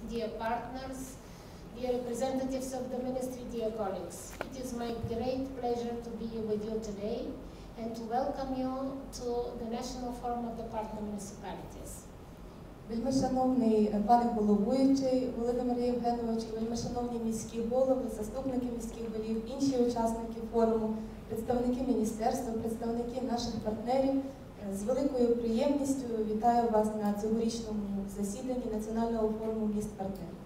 dear partners, dear representatives of the Ministry, dear colleagues. It is my great pleasure to be with you today and to welcome you to the National Forum of the Partner Municipalities. Вельмишановний пане головуючий Володимир Євгенович, вельмишановні міські голови, заступники міських голів, інші учасники форуму, представники міністерства, представники наших партнерів, з великою приємністю вітаю вас на цьогорічному засіданні Національного форуму міст-партнерів.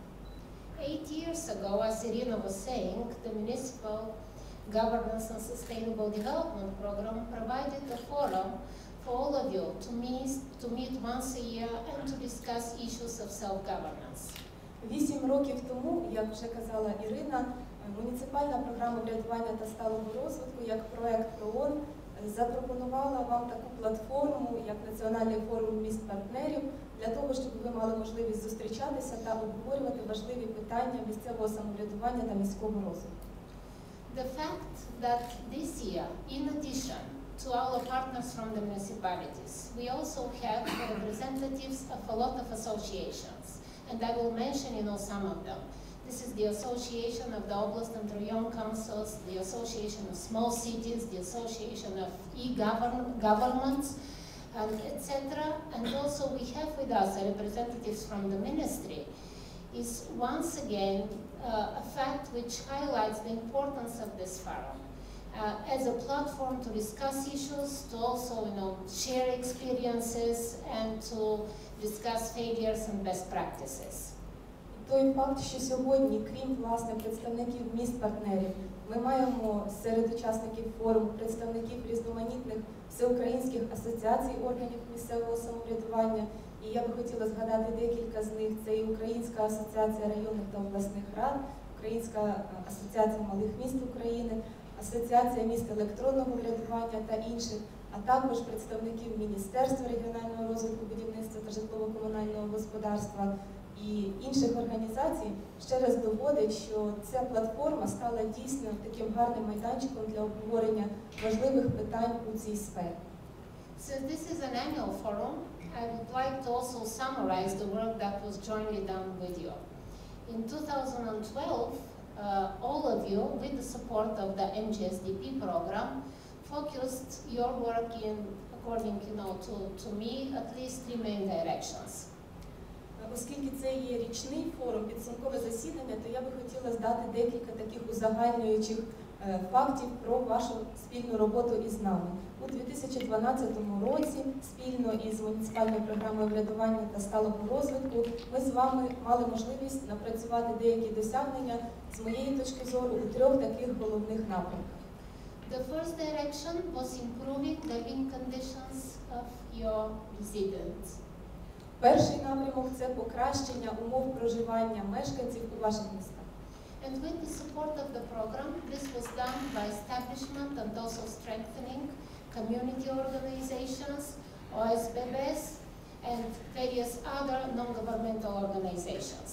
8 years ago, as Irina was saying, the Municipal Governance and Sustainable Development Program provided a forum for all of you to meet once a year and to discuss issues of self-governance. 8 років тому, як вже казала Ірина, муніципальна програма врядування та сталого розвитку, як проект ООН, запропонувала вам таку платформу, як Національний форум міст-партнерів, для того, щоб ви мали можливість зустрічатися та обговорювати важливі питання місцевого самоврядування та міського розвитку. The fact that this year, in addition to our partners from the municipalities, we also have representatives of a lot of associations, and I will mention, some of them. This is the Association of the Oblast and Rayon Councils, the Association of Small Cities, the Association of E-Governments, etc. And also we have with us representatives from the Ministry. Is once again a fact which highlights the importance of this forum as a platform to discuss issues, to also share experiences and to discuss failures and best practices. Той факт, що сьогодні, крім власне представників міст-партнерів, ми маємо серед учасників форуму представників різноманітних всеукраїнських асоціацій органів місцевого самоврядування. І я би хотіла згадати декілька з них. Це і Українська асоціація районних та обласних рад, Українська асоціація малих міст України, Асоціація міст електронного врядування та інших, а також представників Міністерства регіонального розвитку, будівництва та житлово-комунального господарства і інших організацій, ще раз доводить, що ця платформа стала дійсно таким гарним майданчиком для обговорення важливих питань у цій сфері. So this is an annual forum. I would like to also summarize the work that was jointly done with you. In 2012, all of you, with the support of the MGSDP program, focused your work in, according to me, at least 3 main directions. Оскільки це є річний форум, підсумкове засідання, то я би хотіла здати декілька таких узагальнюючих фактів про вашу спільну роботу із нами. У 2012 році спільно із муніципальною програмою врядування та сталого розвитку ми з вами мали можливість напрацювати деякі досягнення, з моєї точки зору, у 3 таких головних напрямках. The first direction was improving the living conditions of your residents. Перший напрямок – це покращення умов проживання мешканців у ваших містах. And with the support of the program, this was done by establishment and also strengthening community organizations, OSBBs, and various other non-governmental organizations.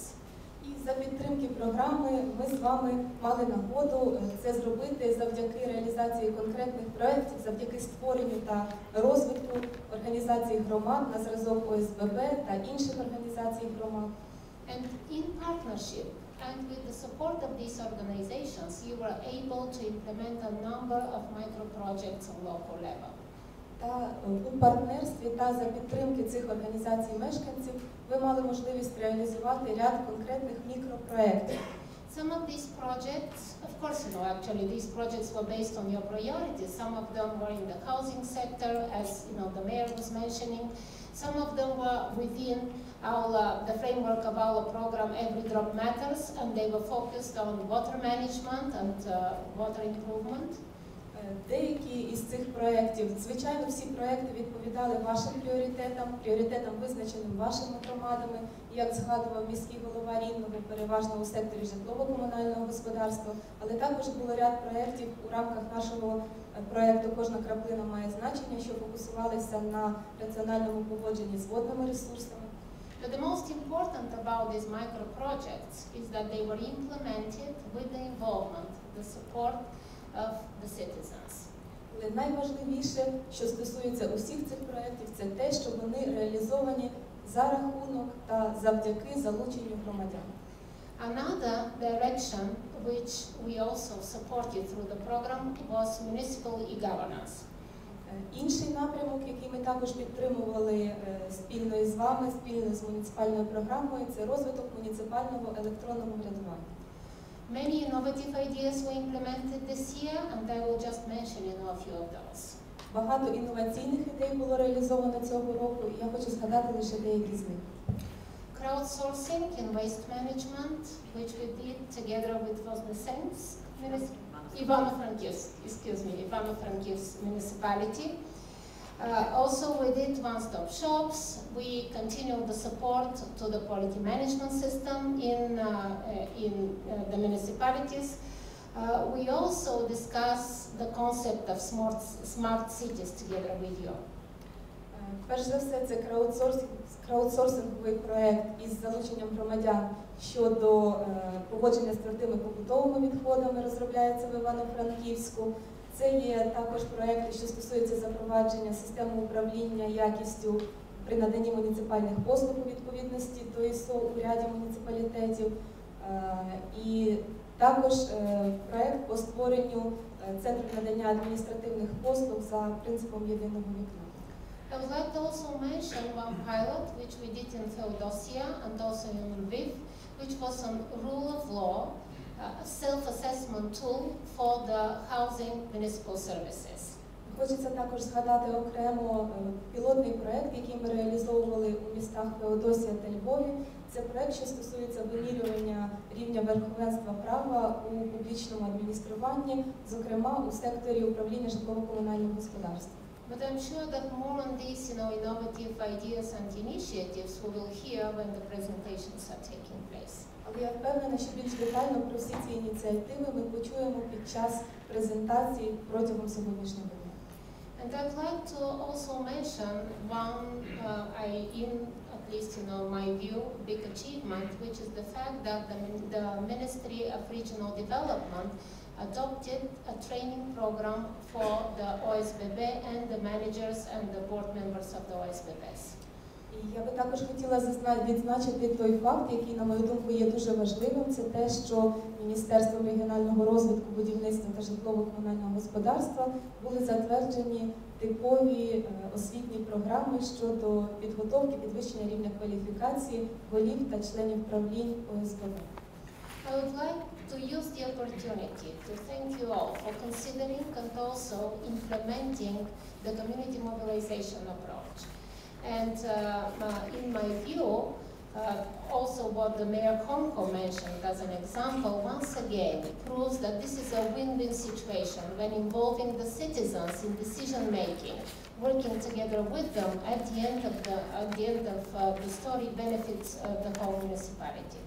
І за підтримки програми ми з вами мали нагоду це зробити завдяки реалізації конкретних проєктів, завдяки створенню та розвитку організацій громад на зразок ОСББ та інших організацій громад. And in partnership and with the support of these organizations, you were able to implement a number of micro projects on local level. Та у партнерстві та за підтримки цих організацій мешканців ви мали можливість реалізувати ряд конкретних мікропроєктів. Some of these projects, of course, actually these projects were based on your priorities. Some of them were in the housing sector, as the mayor was mentioning. Some of them were within the framework of our program Every Drop Matters, and they were focused on water management and water improvement. Деякі із цих проєктів, звичайно, всі проєкти відповідали вашим пріоритетам, визначеним вашими громадами, як згадував міський голова Рівного, переважно у секторі житлово-комунального господарства, але також було ряд проєктів у рамках нашого проєкту «Кожна краплина має значення», що фокусувалися на раціональному поводженні з водними ресурсами. But the most important about these micro projects is that they were implemented with the involvement, the support of the citizens. Але найважливіше, що стосується усіх цих проєктів, це те, що вони реалізовані за рахунок та завдяки залученню громадян. Another direction which we also supported through the program was municipal e-governance. Інший напрямок, який ми також підтримували спільно із вами, спільно з муніципальною програмою, це розвиток муніципального електронного врядування. Many innovative ideas were implemented this year, and I will just mention a few of those. Багато інноваційних ідей було реалізовано цього року, і я хочу згадати лише деякі з них. Crowdsourcing in waste management, which we did together with Vozdesens, Ivano-Frankivsk municipality. Also we did one-stop shops. We continued the support to the quality management system in the municipalities. We also discussed the concept of smart cities together with you. Перш за все, це краудсорсинговий проєкт із залученням громадян щодо поводження з твердими побутовими відходами, розробляється в Івано-Франківську. Це є також проєкти, що стосуються запровадження системи управління якістю при наданні муніципальних послуг у відповідності до ІСО у ряді муніципалітетів. І також проєкт по створенню центру надання адміністративних послуг за принципом єдиного вікна. I would like to also mention one pilot which we did in Feodosia and also in Lviv, which was on rule of law, self-assessment tool for the housing municipal services. Хочеться також згадати окремо пілотний проєкт, який ми реалізовували у містах Феодосія та Львові. Це проєкт, що стосується вимірювання рівня верховенства права у публічному адмініструванні, зокрема у секторі управління житлово-комунального господарства. But I'm sure that more on these, innovative ideas and initiatives we will hear when the presentations are taking place. Але я впевнена, що більш детально про всі ці ініціативи ми почуємо під час презентації протягом сьогоднішнього дня. And I'd like to also mention one, at least my view, big achievement, which is the fact that the Ministry of Regional Development adopted a training program for the OSBB and the managers and the board members of the OSBBs. І я би також хотіла відзначити той факт, який, на мою думку, є дуже важливим. Це те, що Міністерством регіонального розвитку, будівництва та житлово-комунального господарства були затверджені типові освітні програми щодо підготовки, підвищення рівня кваліфікації голів та членів правлінь ОСББ. I would like to use the opportunity to thank you all for considering and also implementing the community mobilization approach. And in my view, also what the Mayor Konko mentioned as an example, once again proves that this is a win-win situation when involving the citizens in decision-making, working together with them at the end of the story benefits the whole municipality.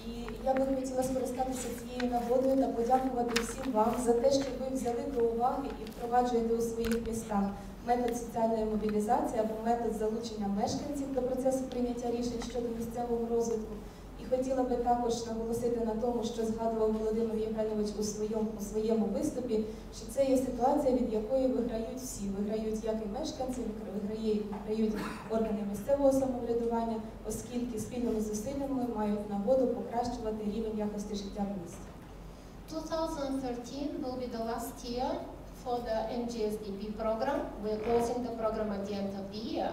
І я би хотіла скористатися цією нагодою та подякувати всім вам за те, що ви взяли до уваги і впроваджуєте у своїх містах метод соціальної мобілізації або метод залучення мешканців до процесу прийняття рішень щодо місцевого розвитку. І хотіла би також наголосити на тому, що згадував Володимир Євгенович у своєму виступі, що це є ситуація, від якої виграють всі. Виграють як і мешканці, виграють органи місцевого самоврядування, оскільки спільними зусиллями мають нагоду покращувати рівень якості життя в місті. 2013 will be the last year for the NGSDP program. We are closing the program at the end of the year.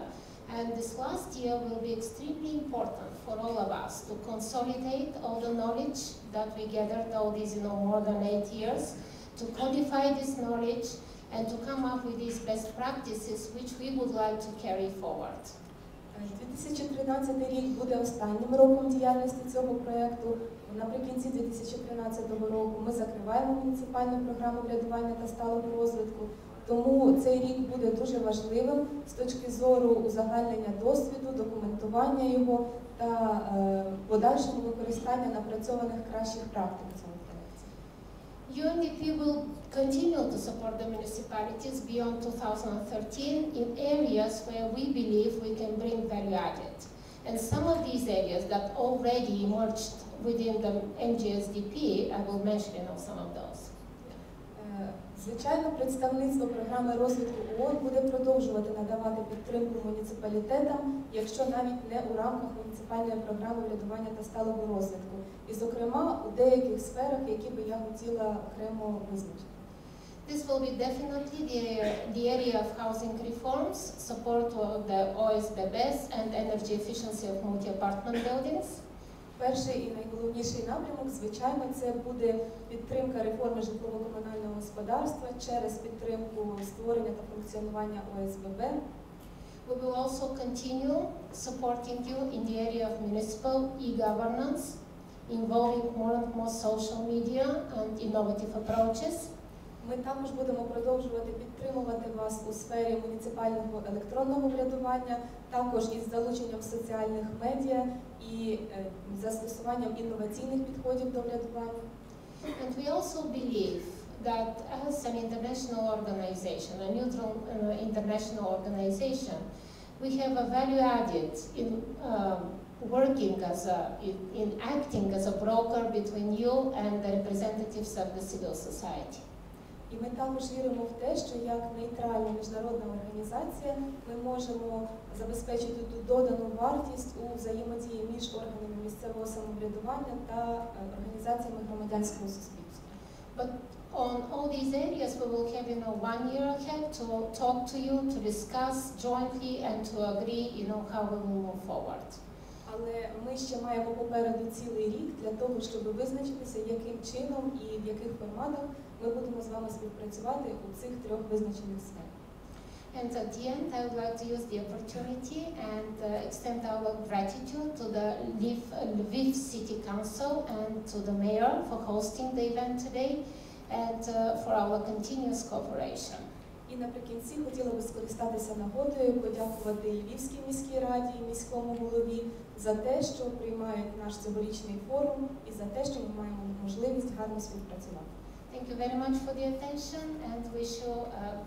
And this last year will be extremely important for all of us to consolidate all the knowledge that we gathered all these, more than 8 years, to codify this knowledge and to come up with these best practices which we would like to carry forward. 2013 рік буде останнім роком діяльності цього проєкту. Наприкінці 2013 року ми закриваємо муніципальну програму врядування та сталого розвитку. Тому цей рік буде дуже важливим з точки зору узагальнення досвіду, документування його та подальшого використання напрацьованих кращих практик в цьому проєкті. UNDP will continue to support the municipalities beyond 2013 in areas where we believe we can bring value added. And some of these areas that already emerged within the NGSDP, I will mention some of those. Звичайно, представництво програми розвитку ООН буде продовжувати надавати підтримку муніципалітетам, якщо навіть не у рамках муніципальної програми врядування та сталого розвитку. І, зокрема, у деяких сферах, які би я хотіла окремо визначити. This will be definitely the area of housing reforms, support of the OSBBs and energy efficiency of multi-apartment buildings. Перший і найголовніший напрямок, звичайно, це буде підтримка реформи житлово-комунального господарства через підтримку створення та функціонування ОСББ. We will also continue supporting you in the area of municipal e-governance, involving more and more social media and innovative approaches. Ми також будемо продовжувати підтримувати вас у сфері муніципального електронного врядування, також із залученням соціальних медіа і застосуванням інноваційних підходів до врядування. And we also believe that as an international organization, a neutral international organization, we have a value added in working in acting as a broker between you and the representatives of the civil society. І ми також віримо в те, що як нейтральна міжнародна організація ми можемо забезпечити ту додану вартість у взаємодії між органами місцевого самоврядування та організаціями громадянського суспільства. But on all these areas we will have 1 year ahead to talk to you, to discuss jointly and to agree how we will move forward. Але ми ще маємо попереду цілий рік для того, щоб визначитися, яким чином і в яких форматах ми будемо з вами співпрацювати у цих трьох визначених сферах. And at the end, I would like to use the opportunity and extend our gratitude to the Lviv City Council and to the mayor for hosting the event today and for our continuous cooperation. І наприкінці хотіла би скористатися нагодою, подякувати Львівській міській раді і міському голові за те, що приймають наш цьогорічний форум і за те, що ми маємо можливість гарно співпрацювати. Thank you very much for the attention and wish you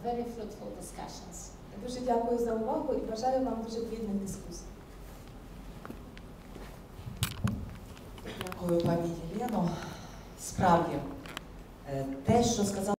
very fruitful discussions. Дуже дякую за увагу і бажаю вам дуже плідних дискусій. Дякую, пані Єлено. Справді, те, що сказала